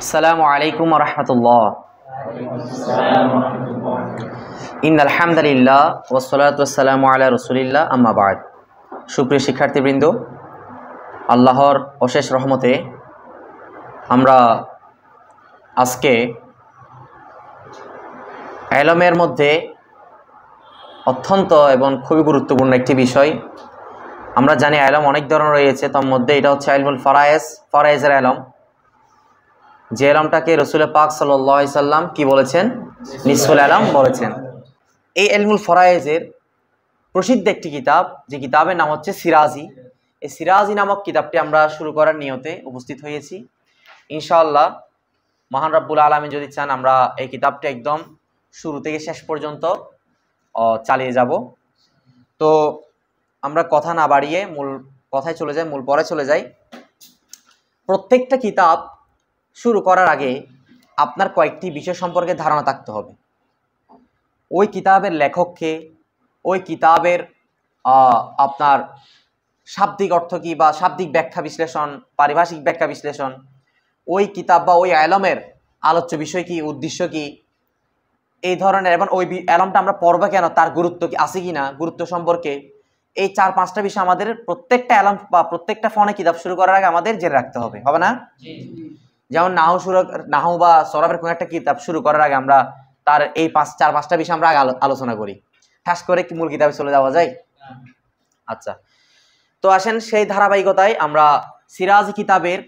আসসালামু আলাইকুম ওয়া রাহমাতুল্লাহ। ইন্নাল হামদুলিল্লাহ ওয়াসসালাতু ওয়াসসালামু আলা রাসূলিল্লাহ আম্মা বা'দ। সুপ্রিয় শিক্ষার্থীবৃন্দ, আল্লাহর অশেষ রহমতে আমরা আজকে ইলমের মধ্যে অত্যন্ত এবং খুবই গুরুত্বপূর্ণ একটি বিষয়। আমরা জানি ইলম অনেক ধরনের রয়েছে, তার মধ্যে এটা হচ্ছে ইলমুল ফরায়েজের ইলম, যে ইলমটাকে রাসূল পাক সাল্লাল্লাহু আলাইহি সাল্লাম কি বলেছেন? নিসফুল ইলম বলেছেন। এই ইলমুল ফরায়েজের প্রসিদ্ধ একটি কিতাব, যে কিতাবের নাম হচ্ছে সিরাজি। এই সিরাজি নামক কিতাবটি আমরা শুরু করার নিয়তে উপস্থিত হয়েছি। ইনশাআল্লাহ মহান রব্বুল আলামিন যদি চান, আমরা এই কিতাবটি একদম শুরু থেকে শেষ পর্যন্ত চালিয়ে যাব। তো আমরা কথা না বাড়িয়ে মূল কথায় চলে যাই, মূল পড়ায় চলে যাই। প্রত্যেকটা কিতাব শুরু করার আগে আপনার কয়েকটি বিষয় সম্পর্কে ধারণা থাকতে হবে। ওই কিতাবের লেখককে, ওই কিতাবের আপনার শাব্দিক অর্থ কী বা শাব্দিক ব্যাখ্যা বিশ্লেষণ, পারিভাষিক ব্যাখ্যা বিশ্লেষণ, ওই কিতাব বা ওই ইলমের আলোচ্য বিষয় কি, উদ্দেশ্য কি, এই ধরনের, এবং ওই ইলমটা আমরা পড়বো কেন, তার গুরুত্ব কি আছে কি না, গুরুত্ব সম্পর্কে এই 4-5টা বিষয় আমাদের প্রত্যেকটা ইলম বা প্রত্যেকটা ফনে কিতাব শুরু করার আগে আমাদের জেনে রাখতে হবে, হবে না? যেমন নাহু বা সরফের কোনো একটা কিতাব শুরু করার আগে আমরা তার এই 4-5টা বিষয় আমরা আগে আলোচনা করি। ঠাস করে কি মূল কিতাবে চলে যাওয়া যায়? আচ্ছা, তো আসেন সেই ধারাবাহিকতায় আমরা সিরাজি কিতাবের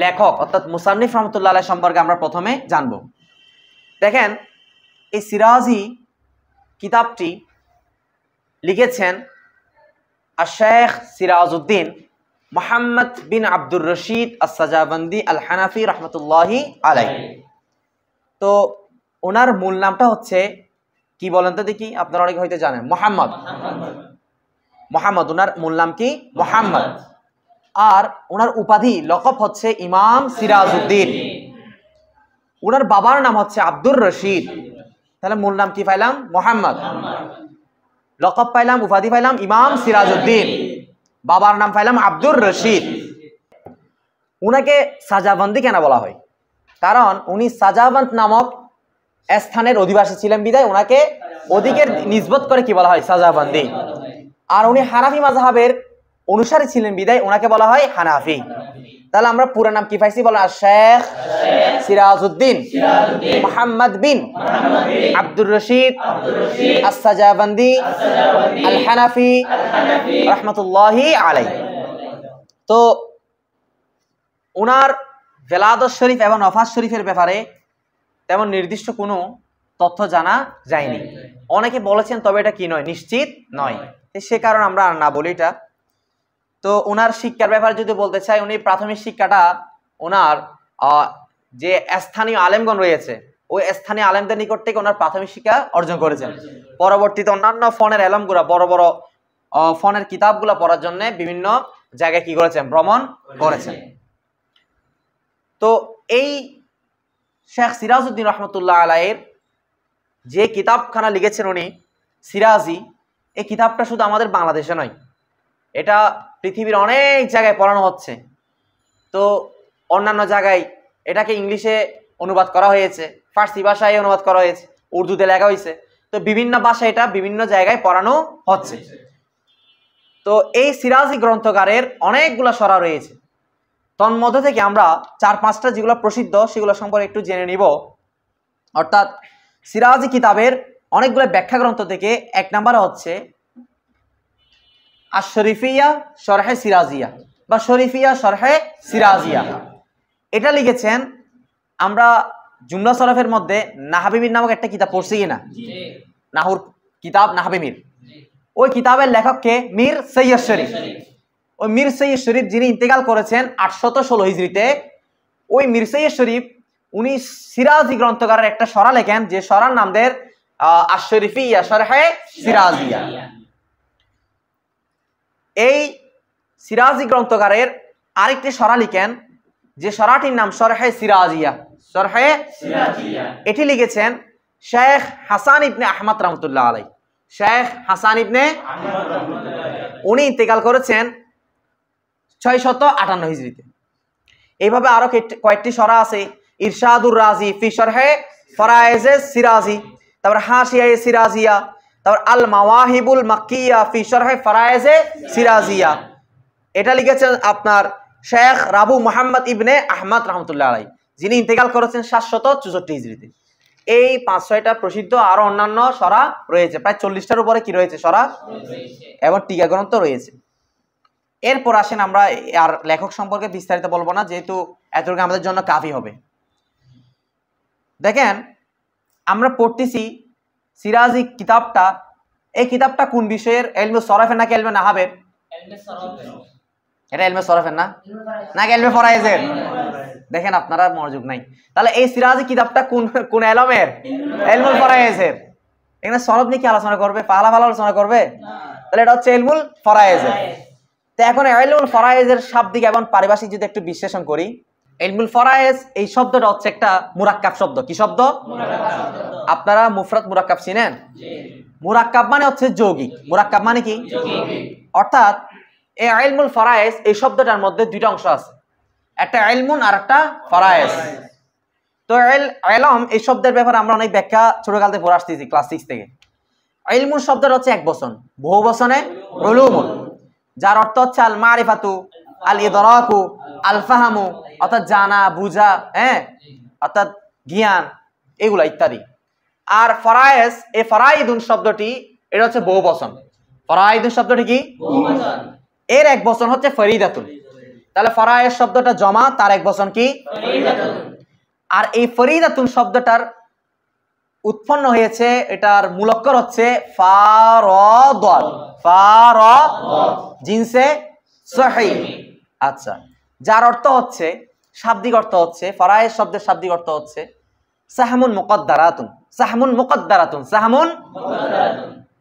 লেখক অর্থাৎ মুসান্নিফ রহমতুল্লাহ আলাইহি সম্পর্কে আমরা প্রথমে জানব। দেখেন, এই সিরাজি কিতাবটি লিখেছেন আশ-শাইখ সিরাজউদ্দিন মুহাম্মদ বিন আব্দুর রশিদ আস-সাজাবান্দি আল-হানাফি রহমতুল্লাহি আলাইহি। তো ওনার মূল নামটা হচ্ছে কি বলেন তো দেখি? আপনারা অনেকে হয়তো জানেন, মোহাম্মদ। ওনার মূল নাম কি? মোহাম্মদ। আর ওনার উপাধি লকব হচ্ছে ইমাম সিরাজউদ্দিন। ওনার বাবার নাম হচ্ছে আব্দুর রশিদ। তাহলে মূল নাম কি পাইলাম? মোহাম্মদ। লকব পাইলাম, উপাধি পাইলাম ইমাম সিরাজউদ্দিন, বাবার নাম পাইলাম আব্দুর রশিদ। উনাকে সাজাবান্দি কেন বলা হয়? কারণ উনি সাজাবান্দ নামক স্থানের অধিবাসী ছিলেন বিধায় ওনাকে ওদিকের নিসবত করে কি বলা হয়? সাজাবান্দি। আর উনি হানাফি মাযহাবের অনুসারী ছিলেন বিধায় ওনাকে বলা হয় হানাফি। তাহলে আমরা পুরো নাম কি পাইছি? বলেন, আশ-শাইখ সিরাজউদ্দিন মুহাম্মদ বিন আব্দুর রশিদ আস-সাজাবান্দি আল-হানাফি রাহমাতুল্লাহি আলাইহি। তো ওনার ভেলাদত শরীফ এবং ওফাত শরীফের ব্যাপারে তেমন নির্দিষ্ট কোনো তথ্য জানা যায়নি। অনেকে বলেছেন, তবে এটা কি নয়, নিশ্চিত নয়। সে কারণে আমরা আর না বলি এটা। তো ওনার শিক্ষার ব্যাপারে যদি বলতে চাই, উনি প্রাথমিক শিক্ষাটা ওনার যে স্থানীয় আলেমগণ রয়েছে, ওই স্থানীয় আলেমদের নিকট থেকে ওনার প্রাথমিক শিক্ষা অর্জন করেছেন। পরবর্তীতে অন্যান্য ফনের এলমগুলা, বড় বড় ফনের কিতাবগুলো পড়ার জন্য বিভিন্ন জায়গায় কি করেছেন? ভ্রমণ করেছেন। তো এই শেখ সিরাজউদ্দিন রহমতুল্লাহ আলাইহির যে কিতাবখানা লিখেছেন উনি, সিরাজি, এই কিতাবটা শুধু আমাদের বাংলাদেশে নয়, এটা পৃথিবীর অনেক জায়গায় পড়ানো হচ্ছে। তো অন্যান্য জায়গায় এটাকে ইংলিশে অনুবাদ করা হয়েছে, ফার্সি ভাষায় অনুবাদ করা হয়েছে, উর্দুতে লেখা হয়েছে। তো বিভিন্ন ভাষায় এটা বিভিন্ন জায়গায় পড়ানো হচ্ছে। তো এই সিরাজি গ্রন্থকারের অনেকগুলো সরা রয়েছে। তন্মধ্যে থেকে আমরা 4-5টা যেগুলো প্রসিদ্ধ সেগুলো সম্পর্কে একটু জেনে নিব। অর্থাৎ সিরাজি কিতাবের অনেকগুলো ব্যাখ্যা গ্রন্থ থেকে 1 নম্বরে হচ্ছে আশ-শরীফিয়া শরহে সিরাজিয়া বা শরীফিয়া শরহে সিরাজিয়া। এটা লিখেছেন, আমরা জুমলা শরফের মধ্যে নাহবীমির নামক একটা কিতাব পড়ছি কিনা? নাহুর কিতাব নাহবীমির। ওই কিতাবের লেখককে মীর সৈয়দ শরীফ। ওই মীর সৈয়দ শরীফ যিনি ইন্তেকাল করেছেন 816 হিজরিতে, ওই মীর সৈয়দ শরীফ উনি সিরাজি গ্রন্থকারের একটা সরা লেখেন, যে সরার নাম দেন আশ-শরীফিয়া শরহে সিরাজিয়া। এই সিরাজি গ্রন্থকারের আরেকটি সরা লিখেন, যে সরাটির নাম শরহে সিরাজিয়া। শরহে সিরাজিয়া এটি লিখেছেন শেখ হাসান ইবনে আহমদ রহমতুল্লাহ আলাইহি। শেখ হাসান ইবনে আহমদ রহমতুল্লাহ আলাইহি উনি ইন্তেকাল করেছেন 658 হিজরিতে। এইভাবে আরো কয়েকটি সরা আছে, ইরশাদুর রাজি ফি শারহে ফারায়েজ সিরাজি, তারপর হাশিয়া সিরাজিয়া, তারপর আল মাওয়াহিবুল মাক্কিয়া ফি শারহে ফারায়েজ সিরাজিয়া। এটা লিখেছেন আপনার শেখ রাবু মোহাম্মদ ইবনে আহমদ রহমতুল্লাহ আলাই, যিনি ইন্তেকাল করেছেন 764 হিজরিতে। এই 5-6টা প্রসিদ্ধ আরো অন্যান্য সরা রয়েছে, প্রায় 40টার উপরে কি রয়েছে সরা এবং টিকা গ্রন্থ রয়েছে। এরপর আসেন আমরা আর লেখক সম্পর্কে বিস্তারিত বলবো না, যেহেতু এতটুকু আমাদের জন্য কাফি হবে। দেখেন আমরা পড়তেছি সিরাজি কিতাবটা, এই কিতাবটা কোন বিষয়ের? ইলমে সরফের নাকি ইলমে নাহাবের? এটা ইলমে সরফের না নাকি ইলমে ফরায়েজের? দেখেন আপনারা মনোযোগ নাই। তাহলে এই সিরাজি কিতাবটা কোন কোন ইলমের? ইলমুল ফরায়েজের। এখানে সরফ নিয়ে কি আলোচনা করবে? পালা আলোচনা করবে? তাহলে এটা হচ্ছে ইলমুল ফরায়েজের। তো এখন ইলমুল ফরায়েজের শাব্দিক এবং পারিভাষিক যদি একটু বিশ্লেষণ করি, ইলমুল ফরায়েজ এই শব্দটা হচ্ছে একটা মুরাক্কাব শব্দ। কি শব্দ? আপনারা মুফরাদ মুরাক্কাব চিনেন? মুরাক্কাব মানে হচ্ছে যৌগিক। মুরাক্কাব মানে কি? অর্থাৎ এই ইলমুল ফরায়েজ এই শব্দটার মধ্যে দুইটা অংশ আছে, একটা ইলমুন আর একটা ফরায়েজ। তো ইলম এই শব্দের ব্যাপারে আমরা অনেক ব্যাখ্যা ছোটকাল থেকে পড়ে আসতেছি, ক্লাস 6 থেকে। ইলমুন শব্দটা হচ্ছে এক বচন, বহু বচনে উলুমুন, যার অর্থ হচ্ছে আল মারিফাতু, আল ইদরাকু, আল ফাহামু, অর্থাৎ জানা বুঝা, হ্যাঁ, অর্থাৎ জ্ঞান, এগুলা ইত্যাদি। আর ফরায়েজ, এই ফরাইদুন শব্দটি এটা হচ্ছে বহু বচন। ফরাইদুন শব্দটি কি? এর এক বচন হচ্ছে ফরিদাতুন। তাহলে ফরায়েজ শব্দটা জমা, তার এক বচন কি? আর এই ফরিদাতুন শব্দটার উৎপন্ন হয়েছে, এটার মূল অক্ষর হচ্ছে ফারদ, ফারদ জিনসে সহিহ। আচ্ছা, যার অর্থ হচ্ছে, শাব্দিক অর্থ হচ্ছে, ফরায়েজ শব্দের শাব্দিক অর্থ হচ্ছে সাহমুন মুকদ্দারাতুন। সাহমুন মুকদ্দারাতুন, সাহমুন,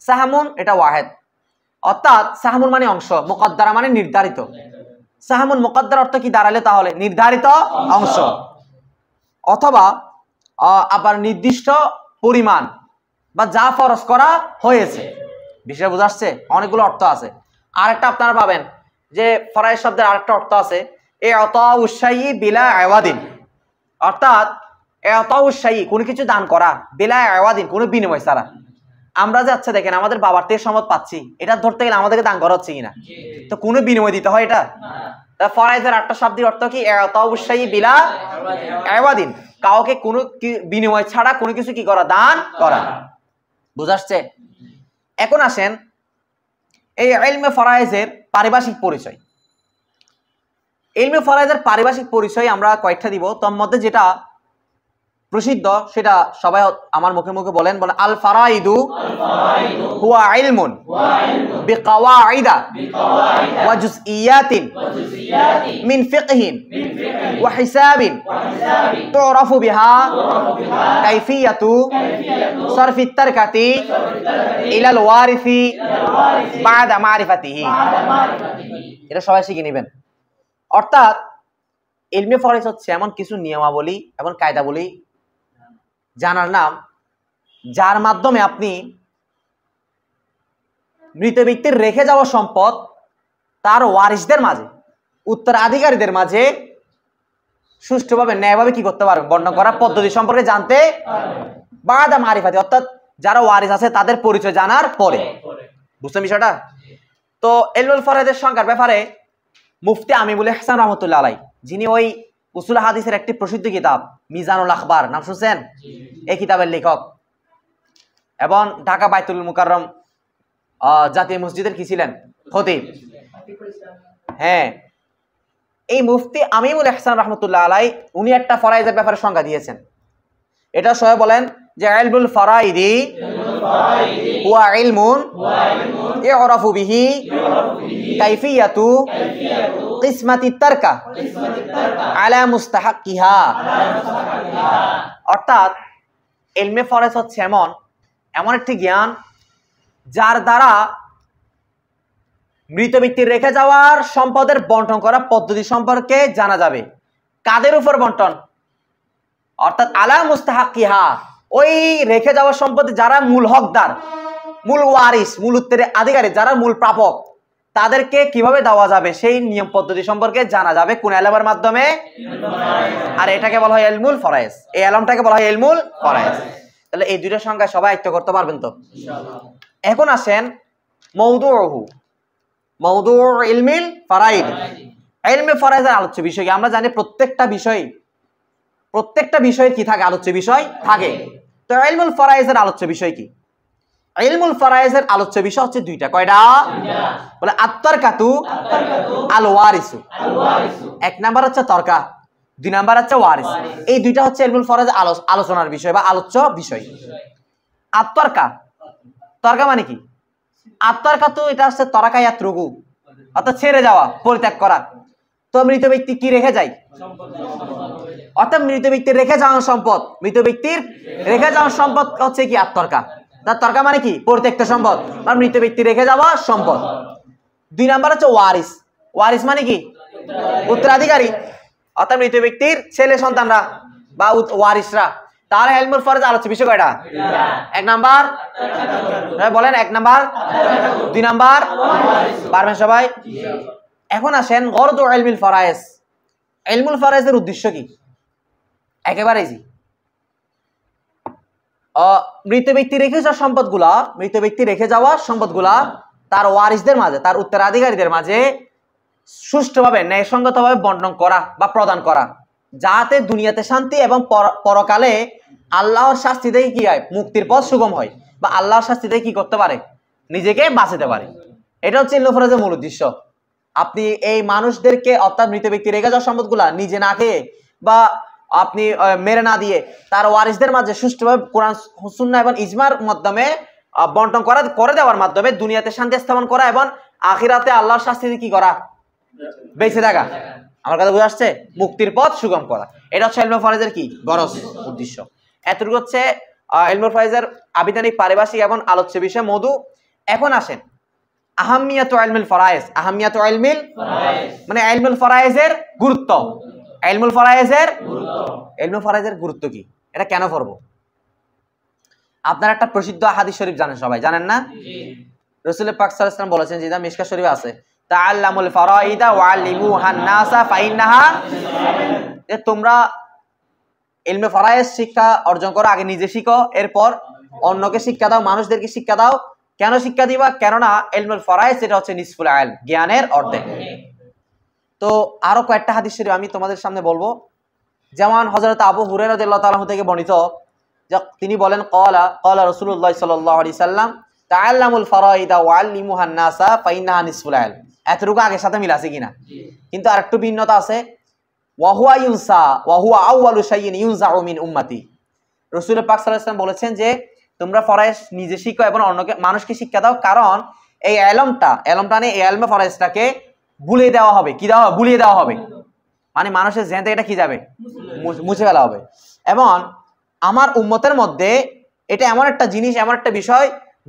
সাহমুন এটা ওয়াহেদ, অর্থাৎ সাহমুন মানে অংশ, মুকদ্দারা মানে নির্ধারিত। সাহমুন মুকদ্দার অর্থ কি দাঁড়ালে? তাহলে নির্ধারিত অংশ, অথবা আবার নির্দিষ্ট পরিমাণ বা যা ফরজ করা হয়েছে। বিষয় বুঝা আসছে? অনেকগুলো অর্থ আছে। আরেকটা আপনারা পাবেন যে ফরায়েজ শব্দের আরেকটা অর্থ আছে ইতাউ শাইই বিলা আওয়াদিন, অর্থাৎ ইতাউ শাইই কোনো কিছু দান করা, বিলা আওয়াদিন কোনো বিনিময় ছাড়া। আমরা যে আচ্ছা দেখেন আমাদের বাবার থেকে সম্পদ পাচ্ছি, এটা ধরতে গেলে আমাদেরকে দান করা হচ্ছে কিনা? তো কোনো বিনিময় দিতে হয় এটা? ফরায়েজের আরেকটা শাব্দিক অর্থ কি? ইতাউ শাইই বিলা আওয়াদিন, কাউকে কোনো বিনিময় ছাড়া কোনো কিছু কি করা? দান করা। বুঝাচ্ছে? এখন আসেন এই ইলমে ফরায়েজের পারিভাষিক পরিচয়। ইলমে ফরায়েজের পারিভাষিক পরিচয় আমরা কয়েকটা দিব, তার মধ্যে যেটা প্রসিদ্ধ সেটা সবাই আমার মুখে মুখে বলেন আল ফারাইদু হুয়া ইলমুন বিকাওয়াইদা ওয়া জুজইয়াতিন মিন ফিকহিন ওয়া হিসাবিন তুরাফু বিহা কাইফিয়াতু সারফি তারকাতি ইলাল ওয়ারিসি বাদা মারিফাতিহি। এটা সবাই শিখে নেবেন। অর্থাৎ ইলমে ফরায়েজ হচ্ছে এমন কিছু নিয়মাবলী এবং কায়দাবলী জানার নাম, যার মাধ্যমে আপনি মৃত ব্যক্তির রেখে যাওয়া সম্পদ তার ওয়ারিসদের মাঝে, উত্তরাধিকারীদের মাঝে সুষ্ঠুভাবে ন্যায়ভাবে কি করতে পারবেন? বর্ণনা করার পদ্ধতি সম্পর্কে জানতে বাদা মারিফাতি, অর্থাৎ যারা ওয়ারিস আছে তাদের পরিচয় জানার পরে। বুঝছেন বিষয়টা? তো ইলমুল ফরায়েজের সংজ্ঞার ব্যাপারে মুফতি আমিবুল ইহসান রহমতুল্লাহ আলাই, যিনি ওই উসুল হাদিসের একটি প্রসিদ্ধ কিতাব মিজানুল আখবার, নাম শুনছেন? এই কিতাবের লেখক এবং ঢাকা বাইতুল মুকাররম জাতীয় মসজিদের কি ছিলেন? খতিব। হ্যাঁ, এই মুফতি আমিবুল ইহসান রহমতুল্লাহ আলাই উনি একটা ফরায়েজের ব্যাপারে সংজ্ঞা দিয়েছেন। এটা সবাই বলেন যে ইলমুল ফরাইদি হুয়া ইলমুন ইউরাফু বিহি কাইফিয়াতু কিসমাতি তারকা আলা মুস্তাহাক্কিহা। অর্থাৎ ইলমে ফরায়েজ হচ্ছে এমন একটি জ্ঞান যার দ্বারা মৃত ব্যক্তির রেখে যাওয়ার সম্পদের বন্টন করা পদ্ধতি সম্পর্কে জানা যাবে। কাদের উপর বন্টন? অর্থাৎ আলা মুস্তাহাক্কিহা, ওই রেখে যাওয়ার সম্পদে যারা মূল হকদার, মূল ওয়ারিস, মূল উত্তরাধিকারী, যারা মূল প্রাপক, তাদেরকে কিভাবে দেওয়া যাবে সেই নিয়ম পদ্ধতি সম্পর্কে জানা যাবে কোন এলমের মাধ্যমে, আর এটাকে বলা হয় ইলমুল ফরায়েজ, এই এলমটাকে বলা হয় ইলমুল ফরায়েজ। তাহলে এই দুইটা সংজ্ঞা সবাই আয়ত্ত করতে পারবেন তো ইনশাআল্লাহ। এখন আসেন মওদুউহু, মওদুউ ইলমিল ফারাইদ, ইলমে ফরায়েজের আলোচ্য বিষয় কি? আমরা জানি প্রত্যেকটা বিষয়ের কি থাকে, আলোচ্য বিষয় থাকে। তো ইলমুল ফরায়েজের আলোচ্য বিষয় কি? ইলমুল ফরায়েজের আলোচ্য বিষয় হচ্ছে দুইটা। কয়টা? বলে আত-তারকাতু আল ওয়ারিসু। এক নাম্বার হচ্ছে তরকা, দুই নাম্বার হচ্ছে ওয়ারিস। এই দুইটা হচ্ছে ইলমুল ফরায়েজ আলোচনার বিষয় বা আলোচ্য বিষয়। আত-তারকা, তরকা মানে কি? আত-তারকাতু এটা হচ্ছে তরাকা ইয়াতরুকু, অর্থাৎ ছেড়ে যাওয়া, পরিত্যাগ করা। তো মৃত ব্যক্তি কি রেখে যায়? অর্থাৎ মৃত ব্যক্তির রেখে যাওয়া সম্পদ, মৃত ব্যক্তির রেখে যাওয়া সম্পদ হচ্ছে কি আত-তারকা। তার তরকা মানে কি? পরিত্যক্ত সম্পদ বা মৃত ব্যক্তি রেখে যাওয়া সম্পদ। দুই নাম্বার হচ্ছে ওয়ারিস, ওয়ারিস মানে কি? উত্তরাধিকারী, অর্থাৎ মৃত ব্যক্তির ছেলে সন্তানরা বা ওয়ারিসরা। তাহলে ইলমুল ফরায়েজ আলোচ্য বিষয় কয়টা? এক নাম্বার, বলেন এক নাম্বার, দুই নাম্বার, পারবেন সবাই? এখন আসেন গরদু ইলমুল ফরায়েজ, ইলমুল ফরায়েজের উদ্দেশ্য কি? একেবারে ইজি। মৃত ব্যক্তি রেখে যাওয়া সম্পদগুলা, মৃত ব্যক্তি রেখে যাওয়া সম্পদগুলা তার ওয়ারিসদের মাঝে, তার উত্তরাধিকারীদের মাঝে সুষ্ঠুভাবে ন্যায়সঙ্গতভাবে বন্টন করা বা প্রদান করা, যাতে দুনিয়াতে শান্তি এবং পরকালে আল্লাহর শাস্তি থেকে কি হয়? মুক্তির পথ সুগম হয়, বা আল্লাহর শাস্তি থেকে কি করতে পারে? নিজেকে বাঁচাতে পারে। এটা হচ্ছে ইলমুল ফরায়েজের মূল উদ্দেশ্য। আপনি এই মানুষদেরকে, অর্থাৎ মৃত ব্যক্তি রেখে যাওয়া সম্পদগুলা নিজে না খেয়ে বা আপনি মেরে না দিয়ে তার ওয়ারিসদের মাঝে সুষ্ঠুভাবে কোরআন সুন্নাহ এবং ইজমার মাধ্যমে বন্টন করে দেওয়ার মাধ্যমে দুনিয়াতে শান্তি স্থাপন করা এবং আখিরাতে আল্লাহর শাস্তি থেকে কি করা? বেঁচে থাকা। আমার কথা বুঝে আসছে? মুক্তির পথ সুগম করা। এটা হচ্ছে ইলমুল ফরায়েজের কি গরজ, উদ্দেশ্য। এতটুকু হচ্ছে ইলমুল ফরায়েজের আবিধানিক, পারিভাষিক এবং আলোচ্য বিষয় মওদু। এখন আসেন আহাম্মিয়াতু ইলমুল ফরায়েজ, আহাম্মিয়াতু ইলমিল ফরায়েজ মানে ইলমুল ফরায়েজের গুরুত্ব। ইলমুল ফরায়েজের গুরুত্ব, ইলমুল ফরায়েজের গুরুত্ব কি? এটা কেন পড়ব? আপনারা একটা প্রসিদ্ধ হাদিস শরীফ জানেন, সবাই জানেন না? রাসূল পাক সাল্লাল্লাহু আলাইহি ওয়াসাল্লাম বলেছেন, যেটা মিশকাত শরীফে আছে, তাআল্লামুল ফারাইদা ওয়া আল্লিমুহান নাসা ফাইন্নাহা, যে তোমরা ইলমে ফরায়েজ শিক্ষা অর্জন করো, আগে নিজে শিখো, এরপর অন্যকে শিক্ষা দাও, মানুষদেরকে শিক্ষা দাও। কেন শিক্ষা দিবা? কেননা ইলমুল ফরায়েজ এটা হচ্ছে নিসফুল ইলম, জ্ঞানের অর্ধেক। তো আরো কয়েকটা হাদিস শরীফ আমি তোমাদের সামনে বলবো। যেমন হযরত আবু হুরায়রা রাদিয়াল্লাহু তাআলা থেকে বর্ণিত, যে তিনি বলেন, ক্বালা রাসূলুল্লাহ সাল্লাল্লাহু আলাইহি সাল্লাম তাআল্লামুল ফারাইদা ওয়া আল্লিমুহান নাসা ফাইন্নাহা নিসফুল ইলম। এতটুকু আগের সাথে মিল আছে কিনা? কিন্তু আরেকটু ভিন্নতা আছে। ওয়া হুয়া ইউনসা ওয়া হুয়া আউয়ালু শাইইন ইউনজাউ মিন উম্মতি। রাসূল পাক সাল্লাল্লাহু আলাইহি ওয়াসাল্লাম বলেছেন যে তোমরা ফরায়েজ নিজে শিখো এবং অন্যকে, মানুষকে শিক্ষা দাও, কারণ এই এলমটা নিয়ে এই ইলমে ফরায়েজটাকে ভুলিয়ে দেওয়া হবে। কি দেওয়া হবে? ভুলিয়ে দেওয়া হবে, মানে মানুষের জেন থেকে এটা কি যাবে? মুছে ফেলা হবে। এবং আমার উম্মতের মধ্যে এটা এমন একটা জিনিস, এমন একটা বিষয়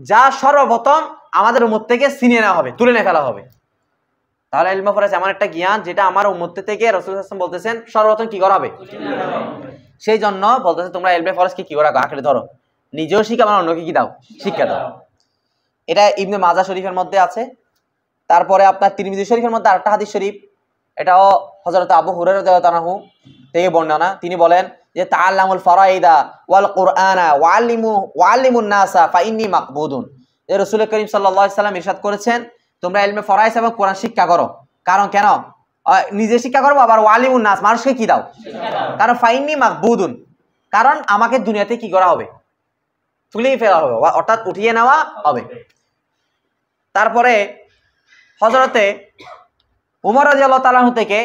যা সর্বপ্রথম আমাদের উম্মত থেকে ছিনিয়ে নেওয়া হবে, তুলে নিয়ে ফেলা হবে। তাহলে ইলমে ফরায়েজ এমন একটা জ্ঞান যেটা আমার উম্মত থেকে রাসূল সাল্লাল্লাহু আলাইহি ওয়াসাল্লাম বলতেছেন সর্বপ্রথম কি করা হবে? সেই জন্য বলতেছে তোমরা ইলমে ফরায়েজকে কি করা? আঁকড়ে ধরো, নিজেও শিখা, আমার অন্যকে কি দাও? শিক্ষা দাও। এটা ইবনে মাজাহ শরীফের মধ্যে আছে। তারপরে আপনার তিরমিজি শরীফের মধ্যে আরেকটা হাদিস শরীফ, এটাও হযরত আবু হুরায়রা রাদিয়াল্লাহু তাআলা থেকে বর্ণনা। তিনি বলেন যে তাআল্লামুল ফারাইদা ওয়াল কুরআনা ওয়া আল্লিমুন নাসা ফাইন্নী মাকবুদুন। যে রাসূল করিম সাল্লাল্লাহু আলাইহি সাল্লাম ইরশাদ করেছেন, তোমরা ইলমে ফরায়েজ এবং কোরআন শিক্ষা করো। কারণ কেন? নিজে শিক্ষা করবো, আবার ওয়ালিমুন নাস, মানুষকে কি দাও? কারণ ফাইন্নী মাকবুদুন, কারণ আমাকে দুনিয়াতে কি করা হবে? তুলিয়ে ফেলা হবে, অর্থাৎ উঠিয়ে নেওয়া হবে। তারপরে হযরতে উমর রাদিয়াল্লাহু তাআলা থেকে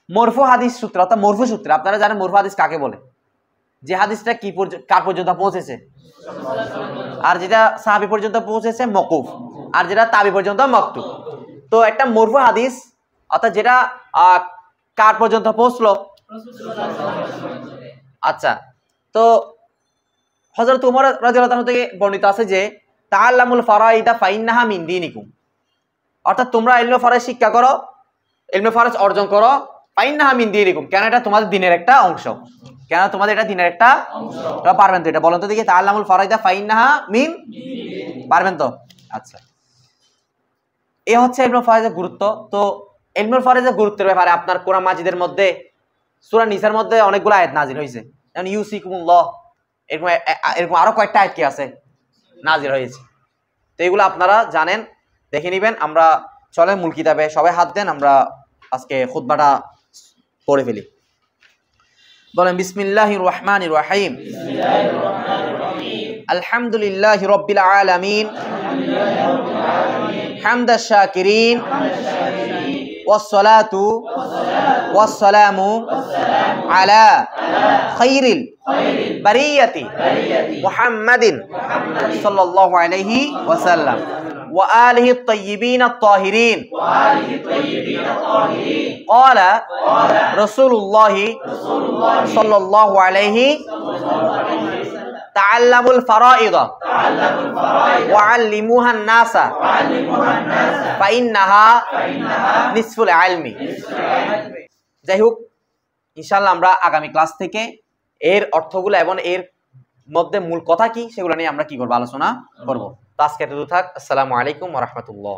মরফু হাদিস সূত্র, অর্থাৎ মরফু সূত্র, আপনারা জানেন মরফু হাদিস কাকে বলে? যে হাদিসটা কি কার পর্যন্ত পৌঁছেছে, আর যেটা সাহাবী পর্যন্ত পৌঁছেছে মওকুফ, আর যেটা তাবি পর্যন্ত মাকতুব। তো একটা মরফু হাদিস, অর্থাৎ যেটা কার পর্যন্ত পৌঁছলো? আচ্ছা, তো হযরত উমর রাদিয়াল্লাহু তাআলা থেকে বর্ণিত আছে যে তাআল্লামুল ফারাইদা ফাইন্নাহা মিন দীনিকুম, অর্থাৎ তোমরা ইলমে ফরায়েজ শিক্ষা করো, ইলমে ফরায়েজ অর্জন করো, ফাইন্নাহা মিন দীনিকুম, কেন এটা তোমাদের দ্বীনের একটা অংশ। কেন তোমাদের এটা দ্বীনের একটা অংশ? পারবেন তো? এটা বলেন তো দেখি, তাআল্লামুল ফারাইদা ফাইন্নাহা মিন, পারবেন তো? আচ্ছা, এ হচ্ছে ইলমুল ফারাইজের গুরুত্ব। তো ইলমুল ফারাইজের গুরুত্বের ব্যাপারে আপনার কোরআন মাজিদের মধ্যে সূরা নিসার মধ্যে অনেকগুলো আয়াত নাজিল হয়েছে, যেমন ইউসিকুমুল্লাহ, এরকম এরকম আরো কয়েকটা আয়াত কি আছে নাজিল হয়েছে। তো এগুলো আপনারা জানেন, দেখে নেবেন। আমরা চলে মূল কিতাবে সবাই হাত দেন, আমরা আজকে খুতবাটা পড়ে ফেলি। বলেন বিসমিল্লাহির রহমানির রহিম। আলহামদুলিল্লাহি রাব্বিল আলামিন হামদাশ শাকিরিন والصلاة والسلام على خير البرية محمد صلى الله عليه وسلم وآله الطيبين الطاهرين. قال رسول الله صلى الله عليه تعلموا الفرائض وعلموها الناس فإنها نصف العلم. যাই হোক, ইনশাআল্লাহ আমরা আগামী ক্লাস থেকে এর অর্থগুলো এবং এর মধ্যে মূল কথা কি সেগুলো নিয়ে আমরা কি করব, আলোচনা করব। তো আজকে এতটুকু থাক। আসসালামু আলাইকুম ওয়া রাহমাতুল্লাহ।